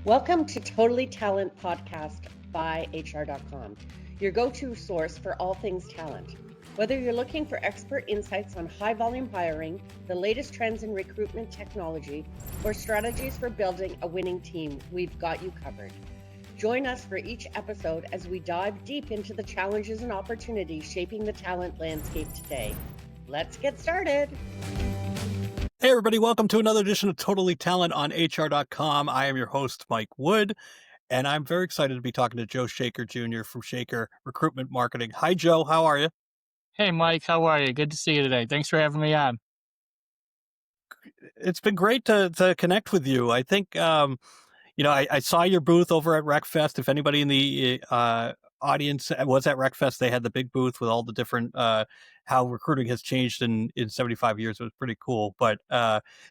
Welcome to Totally Talent Podcast by HR.com, your go-to source for all things talent. Whether you're looking for expert insights on high-volume hiring, the latest trends in recruitment technology, or strategies for building a winning team, we've got you covered. Join us for each episode as we dive deep into the challenges and opportunities shaping the talent landscape today. Let's get started. Hey, everybody. Welcome to another edition of Totally Talent on HR.com. I am your host, Mike Wood, and I'm very excited to be talking to Joe Shaker Jr. from Shaker Recruitment Marketing. Hi, Joe. How are you? Hey, Mike. How are you? Good to see you today. Thanks for having me on. It's been great to connect with you. I think, I saw your booth over at RecFest. If anybody in the audience was at RecFest, they had the big booth with all the different how recruiting has changed in 75 years. It was pretty cool. But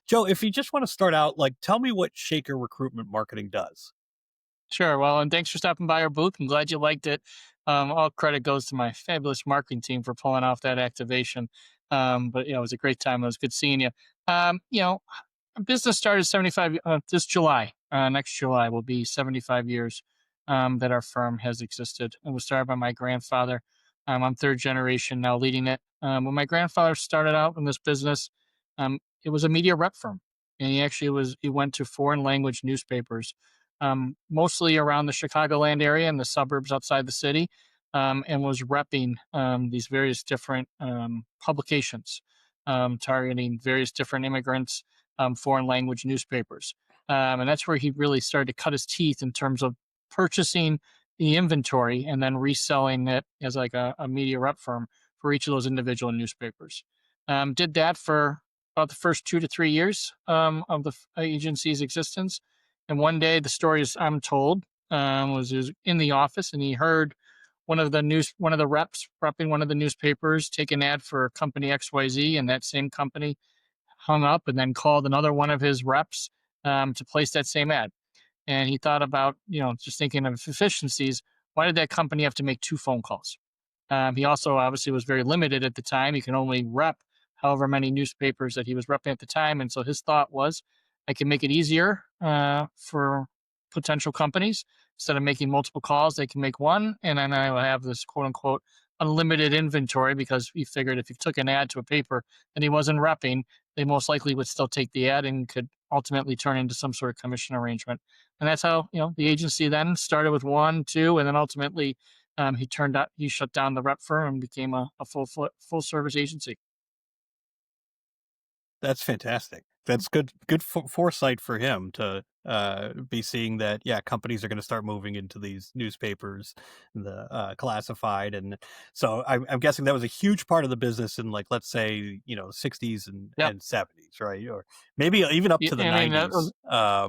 Joe, if you just want to start out, tell me what Shaker Recruitment Marketing does. Sure. Well, and thanks for stopping by our booth. I'm glad you liked it. All credit goes to my fabulous marketing team for pulling off that activation. But it was a great time. It was good seeing you. Our business started 75 this July. Next July will be 75 years that our firm has existed. It was started by my grandfather. I'm third generation now leading it. When my grandfather started out in this business, it was a media rep firm, and he went to foreign language newspapers, mostly around the Chicagoland area and the suburbs outside the city, and was repping these various different publications, targeting various different immigrants, foreign language newspapers. And that's where he really started to cut his teeth in terms of purchasing the inventory and then reselling it as like a media rep firm for each of those individual newspapers. Did that for about the first 2 to 3 years of the agency's existence. And one day, the stories I'm told was he was in the office and he heard one of the reps repping one of the newspapers take an ad for company XYZ, and that same company hung up and then called another one of his reps to place that same ad. And he thought about, just thinking of efficiencies. Why did that company have to make 2 phone calls? He also obviously was very limited at the time. He can only rep however many newspapers that he was repping at the time. And so his thought was, I can make it easier for potential companies. Instead of making multiple calls, they can make one. And then I will have this quote unquote unlimited inventory, because he figured if he took an ad to a paper and he wasn't repping, they most likely would still take the ad and could ultimately turn into some sort of commission arrangement. And that's how, the agency then started with 1, 2, and then ultimately he shut down the rep firm and became a full service agency. That's fantastic. That's good foresight for him to be seeing that, companies are going to start moving into these newspapers, the classified. And so I'm guessing that was a huge part of the business in let's say, 60s and 70s, right? Or maybe even up to the 90s. I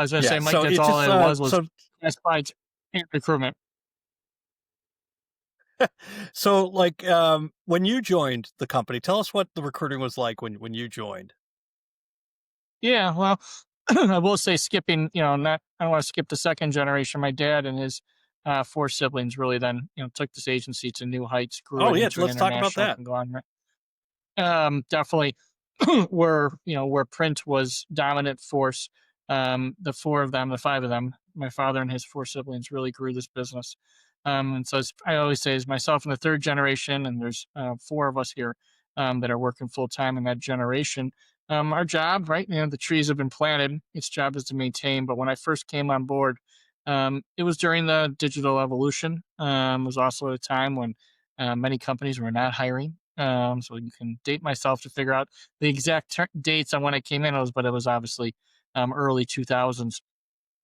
was going to say, Mike, so that's all it was classified recruitment. So when you joined the company, tell us what the recruiting was like when you joined. Yeah, well, I will say skipping, I don't want to skip the second generation. My dad and his 4 siblings really then, took this agency to new heights. Let's talk about that. Conglomerate. Definitely where print was dominant force. The 4 of them, the 5 of them, my father and his 4 siblings really grew this business. And so I always say, it's myself and the third generation, and there's 4 of us here that are working full time in that generation. Our job, right? The trees have been planted. Its job is to maintain. But when I first came on board, it was during the digital evolution. It was also at a time when many companies were not hiring. So you can date myself to figure out the exact dates on when I came in. But it was obviously early 2000s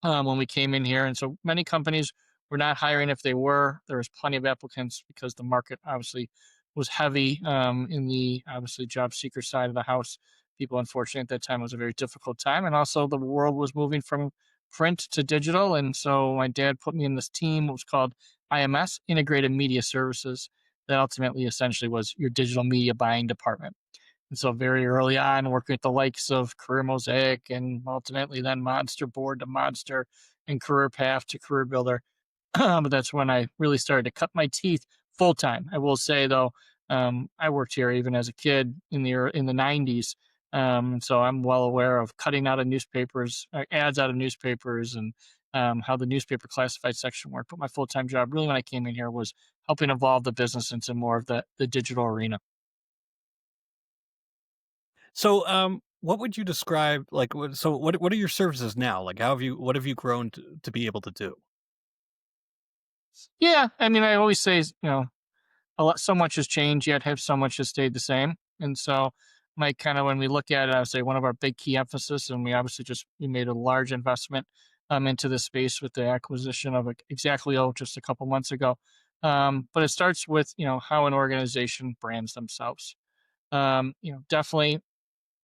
when we came in here. And so many companies were not hiring. If they were, there was plenty of applicants because the market obviously was heavy in the obviously job seeker side of the house. People, unfortunately, at that time, it was a very difficult time. And also the world was moving from print to digital. And so my dad put me in this team, what was called IMS, Integrated Media Services, that ultimately essentially was your digital media buying department. And so very early on, working with the likes of Career Mosaic and ultimately then Monster Board to Monster and Career Path to Career Builder. But that's when I really started to cut my teeth full time. I will say though, I worked here even as a kid in the 90s. So I'm well aware of cutting out of newspapers, ads out of newspapers, and how the newspaper classified section worked. But my full time job, really, when I came in here, was helping evolve the business into more of the digital arena. So, what would you describe like? What are your services now? Like, what have you grown to be able to do? Yeah, I mean, I always say, so much has changed, yet have so much has stayed the same. And so, my kind of when we look at it, I would say one of our big key emphasis, and we obviously we made a large investment into this space with the acquisition of exactly just a couple months ago. But it starts with how an organization brands themselves. Definitely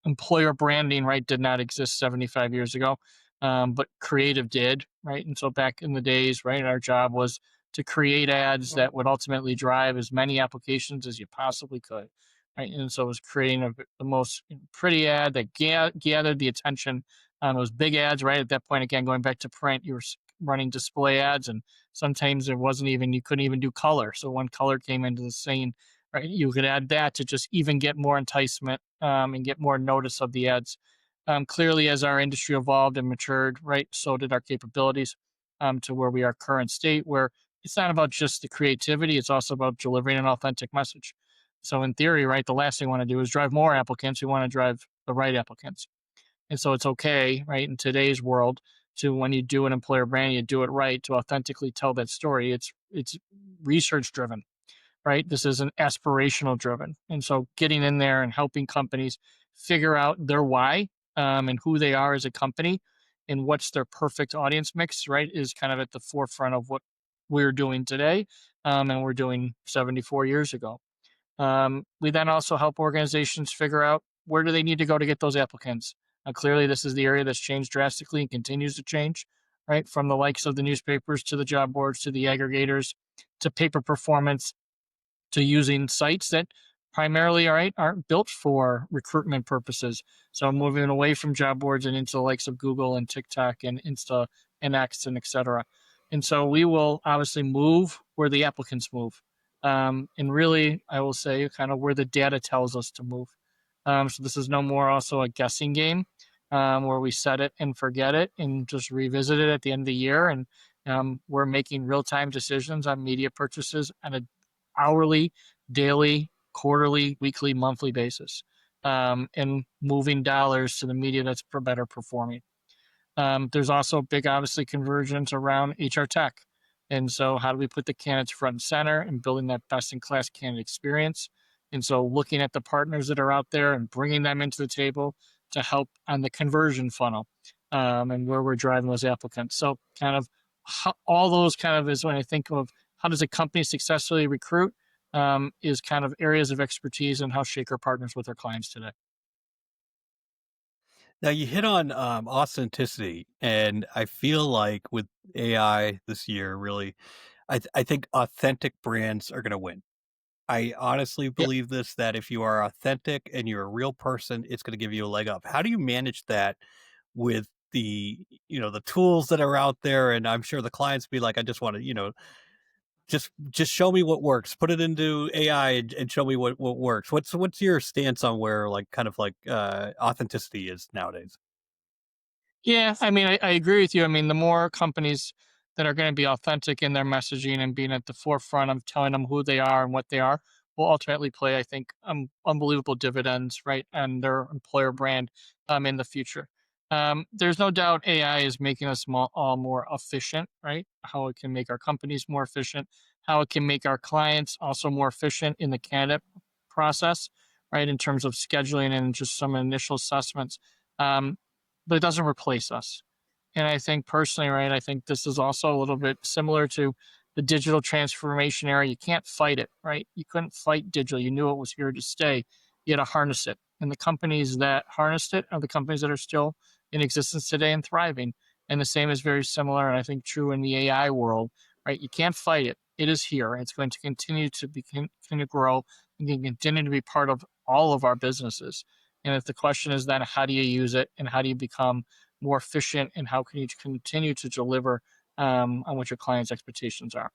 employer branding, right, did not exist 75 years ago, but creative did, right? And so back in the days, right, our job was to create ads that would ultimately drive as many applications as you possibly could, right? And so it was creating the most pretty ad that gathered the attention. Those big ads, right? At that point, again, going back to print, you were running display ads, and sometimes there wasn't even, you couldn't even do color. So when color came into the scene, right? You could add that to just even get more enticement and get more notice of the ads. Clearly, as our industry evolved and matured, right, so did our capabilities to where we are current state, where it's not about just the creativity; it's also about delivering an authentic message. So, in theory, right, the last thing we want to do is drive more applicants. We want to drive the right applicants, and so it's okay, right, in today's world, to when you do an employer brand, you do it right to authentically tell that story. It's research driven, right? This is an aspirational driven. And so getting in there and helping companies figure out their why, and who they are as a company and what's their perfect audience mix, right, is kind of at the forefront of what we're doing today, and we're doing 74 years ago. We then also help organizations figure out where do they need to go to get those applicants. Clearly, this is the area that's changed drastically and continues to change, right? From the likes of the newspapers to the job boards to the aggregators to paper performance to using sites that primarily aren't built for recruitment purposes. So moving away from job boards and into the likes of Google and TikTok and Insta and X and et cetera. And so we will obviously move where the applicants move. And really, I will say kind of where the data tells us to move. So this is no more also a guessing game, where we set it and forget it and just revisit it at the end of the year. And we're making real time decisions on media purchases on a hourly, daily, quarterly, weekly, monthly basis, and moving dollars to the media that's better performing. There's also big, obviously, convergence around HR tech. And so, how do we put the candidates front and center and building that best in class candidate experience? And so, looking at the partners that are out there and bringing them into the table to help on the conversion funnel, and where we're driving those applicants. So, kind of all those kind of is when I think of how does a company successfully recruit, is kind of areas of expertise and how Shaker partners with our clients today. Now you hit on authenticity, and I feel like with AI this year, really, I think authentic brands are going to win. I honestly Yep. believe this that if you are authentic and you're a real person, it's going to give you a leg up. How do you manage that with the tools that are out there? And I'm sure the clients be like, I just want to, just show me what works. Put it into AI and show me what works. What's your stance on where like kind of like authenticity is nowadays? Yeah, I mean, I agree with you. I mean, the more companies that are going to be authentic in their messaging and being at the forefront of telling them who they are and what they are will ultimately play, I think, unbelievable dividends, right, and their employer brand in the future. There's no doubt AI is making us all more efficient, right? How it can make our companies more efficient, how it can make our clients also more efficient in the candidate process, right, in terms of scheduling and just some initial assessments. Um, but it doesn't replace us. And I think personally, right, I think this is also a little bit similar to the digital transformation era. You can't fight it, right? You couldn't fight digital. You knew it was here to stay. You had to harness it. And the companies that harnessed it are the companies that are still in existence today and thriving. And the same is very similar, and I think true in the AI world, right? You can't fight it. It is here. It's going to continue to grow and can continue to be part of all of our businesses. And if the question is then how do you use it and how do you become more efficient and how can you continue to deliver on what your clients' expectations are?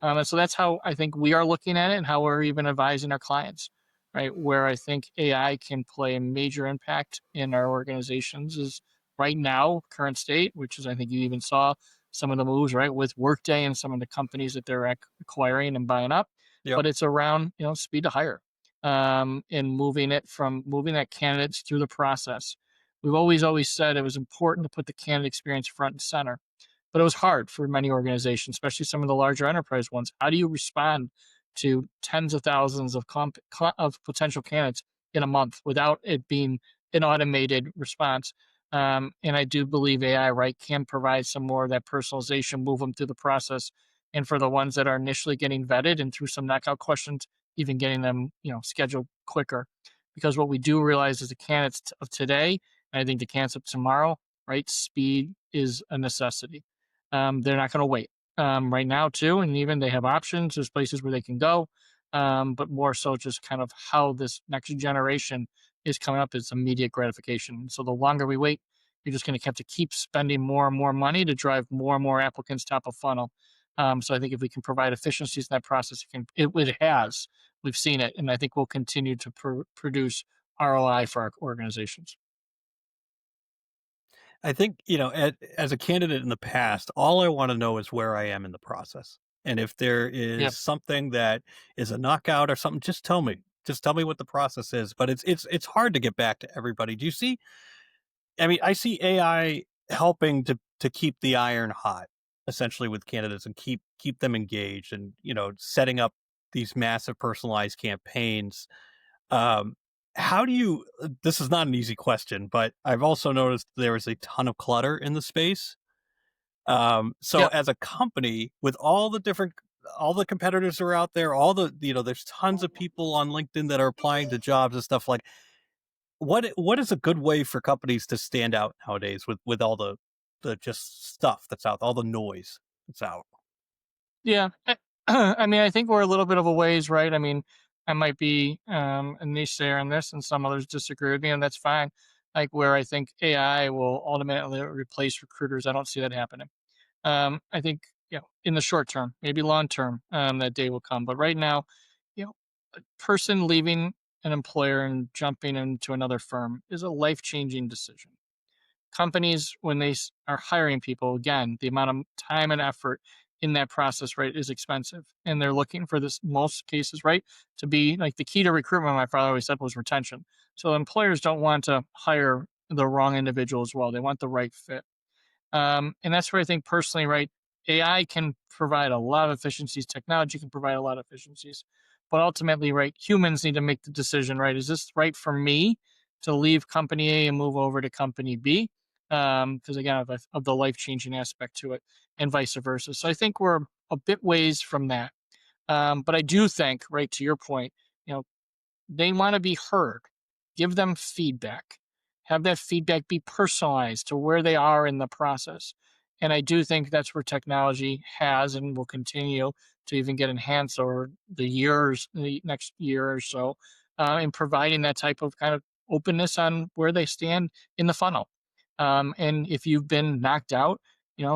And so that's how I think we are looking at it and how we're even advising our clients. right? Where I think AI can play a major impact in our organizations is right now, current state, which is, I think you even saw some of the moves, right, with Workday and some of the companies that they're acquiring and buying up. Yep. But it's around, speed to hire, and moving that candidates through the process. We've always said it was important to put the candidate experience front and center, but it was hard for many organizations, especially some of the larger enterprise ones. How do you respond to tens of thousands of potential candidates in a month without it being an automated response? And I do believe AI, right, can provide some more of that personalization, move them through the process, and for the ones that are initially getting vetted and through some knockout questions, even getting them, scheduled quicker. Because what we do realize is the candidates of today, and I think the candidates of tomorrow, right, speed is a necessity. They're not going to wait, right now too, and even they have options. There's places where they can go, but more so just kind of how this next generation is coming up is immediate gratification. So the longer we wait, you're just going to have to keep spending more and more money to drive more and more applicants top of funnel. So I think if we can provide efficiencies in that process, it has. We've seen it, and I think we'll continue to produce ROI for our organizations. I think, as a candidate in the past, all I want to know is where I am in the process. And if there Yeah, is something that is a knockout or something, just tell me. Just tell me what the process is. But it's hard to get back to everybody. Do you see? I mean, I see AI helping to keep the iron hot, essentially with candidates and keep them engaged and, setting up these massive personalized campaigns. Um, how do you this is not an easy question, but I've also noticed there is a ton of clutter in the space. So yeah, as a company with all the competitors are out there, there's tons of people on LinkedIn that are applying to jobs and stuff like what is a good way for companies to stand out nowadays with all the just stuff that's out, all the noise that's out? yeah. I mean, I think we're a little bit of a ways, right? I mean, I might be a niche there in this, and some others disagree with me, and that's fine. Like where I think AI will ultimately replace recruiters, I don't see that happening. I think, in the short term, maybe long term, that day will come. But right now, a person leaving an employer and jumping into another firm is a life changing decision. Companies, when they are hiring people, again, the amount of time and effort in that process, right, is expensive, and they're looking for this most cases, right, to be like the key to recruitment. My father always said was retention. So employers don't want to hire the wrong individual as well. They want the right fit. And that's where I think personally, right, AI can provide a lot of efficiencies, technology can provide a lot of efficiencies, but ultimately, right, humans need to make the decision, right? Is this right for me to leave company A and move over to company B? Because again, of the life changing aspect to it, and vice versa. So I think we're a bit ways from that. But I do think, right, to your point, you know, they want to be heard. Give them feedback. Have that feedback be personalized to where they are in the process. And I do think that's where technology has and will continue to even get enhanced over the next year or so, in providing that type of kind of openness on where they stand in the funnel. And if you've been knocked out,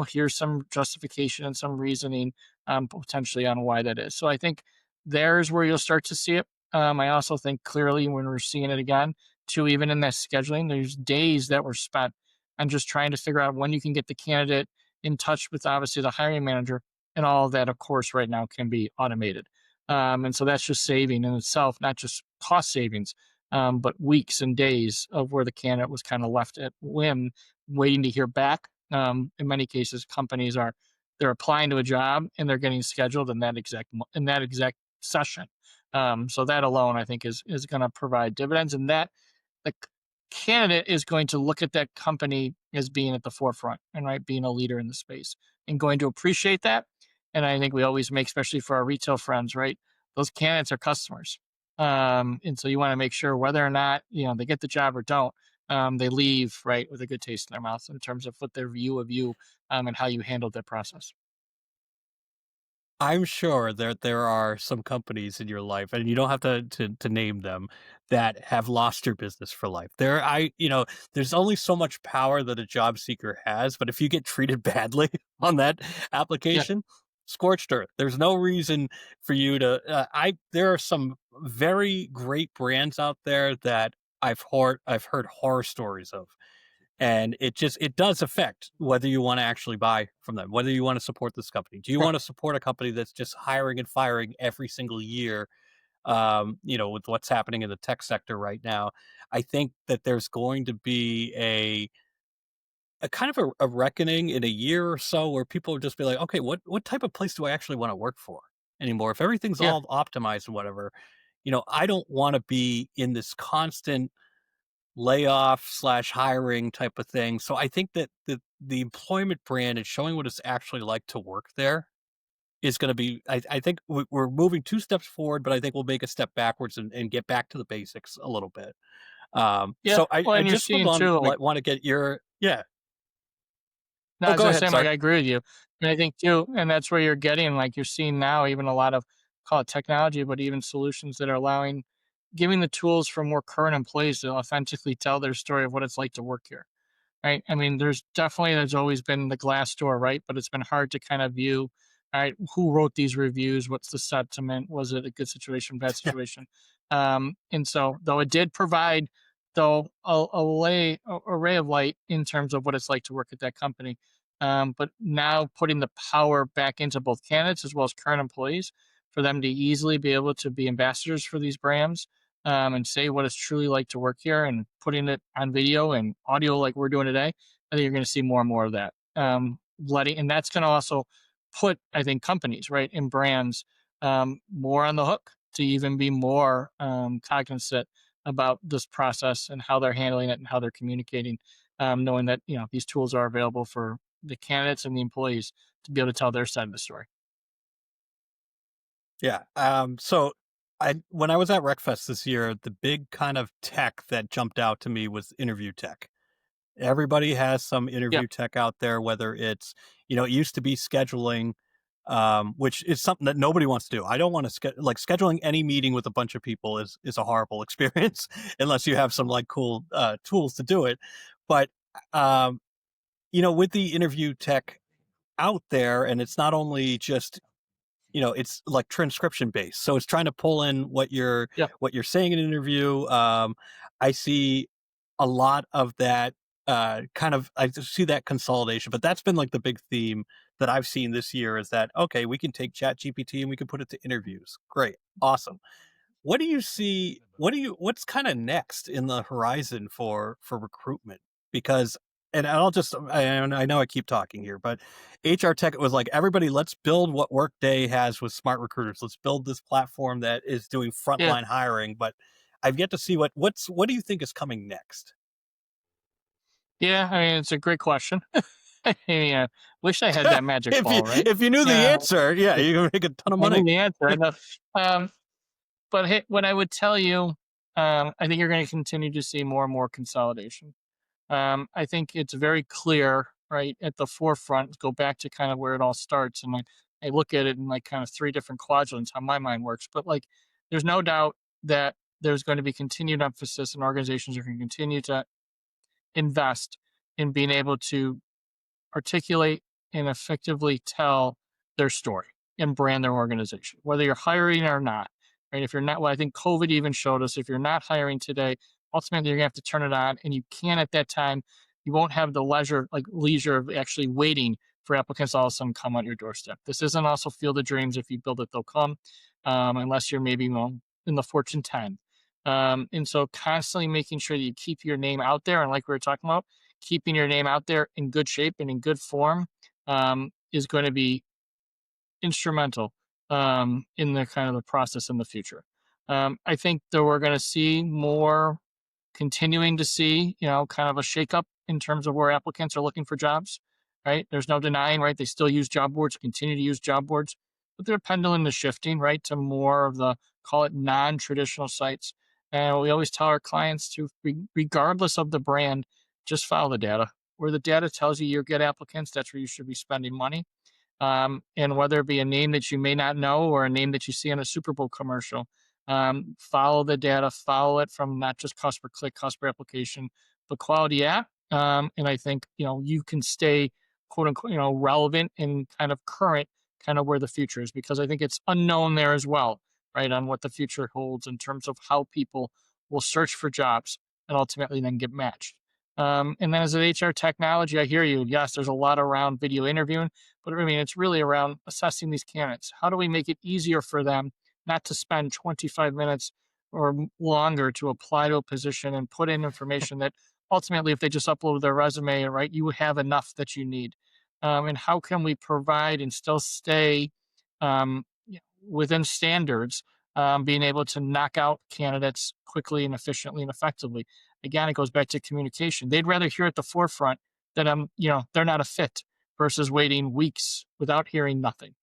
here's some justification and some reasoning, potentially on why that is. So I think there's where you'll start to see it. I also think clearly when we're seeing it again, too, even in that scheduling, there's days that were spent on just trying to figure out when you can get the candidate in touch with obviously the hiring manager. And all of that, of course, right now can be automated. And so that's just saving in itself, not just cost savings, but weeks and days of where the candidate was kind of left at whim, waiting to hear back. In many cases, companies they're applying to a job and they're getting scheduled in that exact session. So that alone, I think, is going to provide dividends, and that the candidate is going to look at that company as being at the forefront and right being a leader in the space and going to appreciate that. And I think we always make, especially for our retail friends, right? Those candidates are customers, and so you want to make sure whether or not they get the job or don't, they leave right with a good taste in their mouth in terms of what their view of you, and how you handled that process. I'm sure that there are some companies in your life, and you don't have to name them, that have lost your business for life. There's only so much power that a job seeker has, but if you get treated badly on that Yeah, application, scorched earth. There's no reason for you to. There are some very great brands out there that I've heard horror stories of, and it does affect whether you want to actually buy from them, whether you want to support this company. Do you Right. want to support a company that's just hiring and firing every single year? With what's happening in the tech sector right now, I think that there's going to be a kind of a reckoning in a year or so where people will just be like, okay, what type of place do I actually want to work for anymore? If everything's Yeah. all optimized and whatever, I don't want to be in this constant layoff slash hiring type of thing. So I think that the employment brand and showing what it's actually like to work there is going to be. I think we're moving 2 steps forward, but I think we'll make a step backwards and get back to the basics a little bit. Yeah. So I, Well, I and you're just would seeing too, like, want to get your yeah. no, I Oh, was go gonna ahead. say, Mike, Sorry. I agree with you. And I think too, and that's where you're getting, like, you're seeing now even a lot of, call it technology, but even solutions that are allowing, giving the tools for more current employees to authentically tell their story of what it's like to work here. Right? I mean, there's always been the glass door, right? But it's been hard to kind of view, all right, who wrote these reviews? What's the sentiment? Was it a good situation, bad situation? And so, though it did provide, though, a array of light in terms of what it's like to work at that company. But now putting the power back into both candidates as well as current employees for them to easily be able to be ambassadors for these brands, and say what it's truly like to work here and putting it on video and audio like we're doing today, I think you're going to see more and more of that. And that's going to also put, I think, companies, right, and brands, more on the hook to even be more cognizant about this process and how they're handling it and how they're communicating, knowing that, these tools are available for the candidates and the employees to be able to tell their side of the story. Yeah. So when I was at RecFest this year, the big kind of tech that jumped out to me was interview tech. Everybody has some Yeah. interview tech out there, whether it's, it used to be scheduling, which is something that nobody wants to do. I don't want to scheduling any meeting with a bunch of people is a horrible experience unless you have some like cool tools to do it. But um, with the interview tech out there, and it's not only just it's like transcription based, so it's trying to pull in Yeah. what you're saying in an interview. I see a lot of that I just see that consolidation, but that's been like the big theme that I've seen this year is that okay, we can take chat gpt and we can put it to interviews. Great, awesome. What do you see? What's kind of next in the horizon for recruitment? Because, and I know I keep talking here, but HR Tech was like, everybody, let's build what Workday has with smart recruiters. Let's build this platform that is doing Yeah. frontline hiring. But I've yet to see what do you think is coming next? Yeah. I mean, it's a great question. Yeah, wish I had that magic if you ball, right? if you knew the Yeah, answer, yeah, you can make a ton of I know money. the answer. I know. Um, but hey, what I would tell you, I think you're going to continue to see more and more consolidation. I think it's very clear, right, at the forefront. Go back to kind of where it all starts, and I look at it in like kind of three different quadrants, how my mind works. But like, there's no doubt that there's going to be continued emphasis, and organizations are going to continue to invest in being able to articulate and effectively tell their story and brand their organization, whether you're hiring or not. Right? If you're not, well, I think COVID even showed us if you're not hiring today, ultimately you're gonna have to turn it on, and you can at that time. You won't have the leisure of actually waiting for applicants all of a sudden come on your doorstep. This isn't also Field of Dreams. If you build it, they'll come, unless you're maybe in the Fortune 10. And so constantly making sure that you keep your name out there, and like we were talking about, keeping your name out there in good shape and in good form, is going to be instrumental, in the kind of the process in the future. I think that we're going to see more, continuing to see, kind of a shakeup in terms of where applicants are looking for jobs. Right? There's no denying, right? They still use job boards, continue to use job boards, but their pendulum is shifting, right, to more of the, call it, non-traditional sites. And we always tell our clients to, regardless of the brand, just follow the data. Where the data tells you you're good applicants, that's where you should be spending money. And whether it be a name that you may not know or a name that you see in a Super Bowl commercial, follow the data, follow it from not just cost per click, cost per application, but quality app. And I think, you can stay, quote unquote, relevant and kind of current kind of where the future is, because I think it's unknown there as well, right, on what the future holds in terms of how people will search for jobs and ultimately then get matched. And then as an HR technology, I hear you. Yes, there's a lot around video interviewing, but I mean, it's really around assessing these candidates. How do we make it easier for them not to spend 25 minutes or longer to apply to a position and put in information that ultimately, if they just upload their resume, right, you have enough that you need. And how can we provide and still stay within standards, being able to knock out candidates quickly and efficiently and effectively? Again, it goes back to communication. They'd rather hear at the forefront that they're not a fit versus waiting weeks without hearing nothing.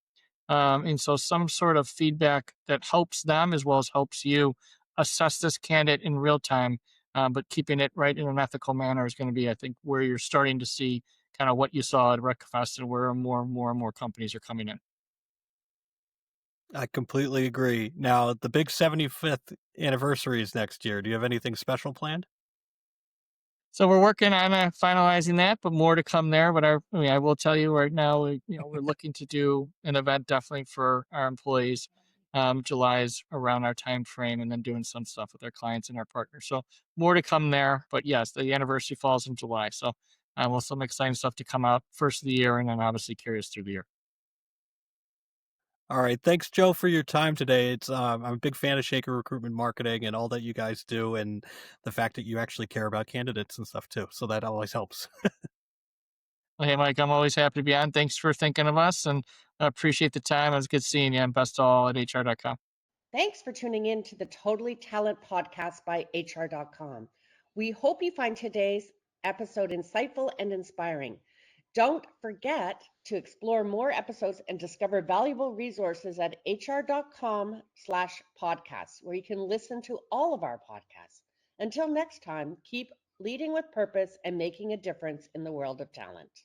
And so some sort of feedback that helps them as well as helps you assess this candidate in real time, but keeping it right in an ethical manner is going to be, I think, where you're starting to see kind of what you saw at RecFest and where more companies are coming in. I completely agree. Now, the big 75th anniversary is next year. Do you have anything special planned? So we're working on finalizing that, but more to come there. But I will tell you right now, we're looking to do an event definitely for our employees. July is around our time frame, and then doing some stuff with our clients and our partners. So more to come there. But yes, the anniversary falls in July, so we'll some exciting stuff to come out first of the year, and then obviously carry us through the year. All right. Thanks, Joe, for your time today. I'm a big fan of Shaker Recruitment Marketing and all that you guys do, and the fact that you actually care about candidates and stuff too. So that always helps. Well, hey, Mike, I'm always happy to be on. Thanks for thinking of us, and I appreciate the time. It was good seeing you, and best of all at HR.com. Thanks for tuning in to the Totally Talent podcast by HR.com. We hope you find today's episode insightful and inspiring. Don't forget to explore more episodes and discover valuable resources at hr.com/podcasts, where you can listen to all of our podcasts. Until next time, keep leading with purpose and making a difference in the world of talent.